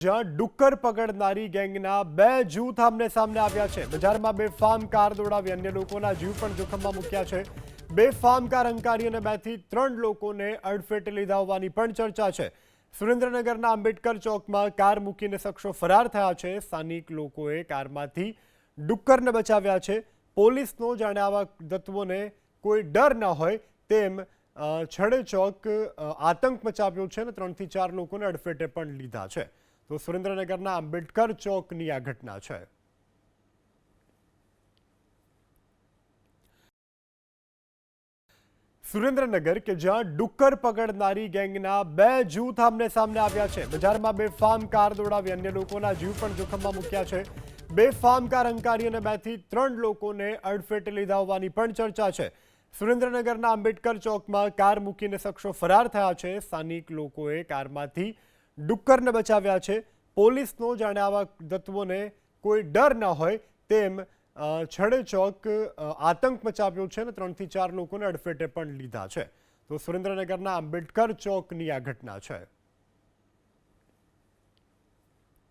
જ્યાં ડુક્કર પકડનારી ગેંગના બે જૂથ આમને સામે આવ્યા છે। બજારમાં બેફામ કાર દોડાવી અન્ય લોકોના જીવ પણ જોખમમાં મૂક્યા છે। બેફામ કાર હંકારી અને 2 થી 3 લોકોને અડફેટે લીધા હોવાની પણ ચર્ચા છે। સુરેન્દ્રનગરના આંબેડકર ચોકમાં કાર મૂકીને શખ્સો ફરાર થયા છે। સ્થાનિક લોકોએ કારમાંથી ડુક્કરને બચાવ્યા છે। પોલીસનો જાણે આવા તત્વોને કોઈ ડર ન હોય તેમ છડેચોક આતંક મચાવ્યો છે અને 3 થી 4 લોકોને અડફેટે પણ લીધા છે। તો સુરેન્દ્રનગરના આંબેડકર ચોકની આ ઘટના છે। સુરેન્દ્રનગર કે જ્યાં ડુક્કર પકડનારી ગેંગના બે જૂથ આમને સામે આવ્યા છે। બજારમાં બેફામ કાર દોડાવી અન્ય લોકોના જીવ પણ જોખમમાં મૂક્યા છે। બેફામ કાર હંકારી અને 2 થી 3 લોકોને અડફેટે લીધા હોવાની પણ ચર્ચા છે। સુરેન્દ્રનગરના આંબેડકર ચોકમાં કાર મૂકીને શખ્સો ફરાર થયા છે। સ્થાનિક લોકોએ કારમાંથી ડુક્કરને બચાવ્યા છે। પોલીસનો જાણે આવા તત્વોને કોઈ ડર ન હોય તેમ છડેચોક આતંક મચાવ્યો છે અને 3 થી 4 લોકોને અડફેટે પણ લીધા છે। તો સુરેન્દ્રનગરના આંબેડકર ચોકની આ ઘટના છે।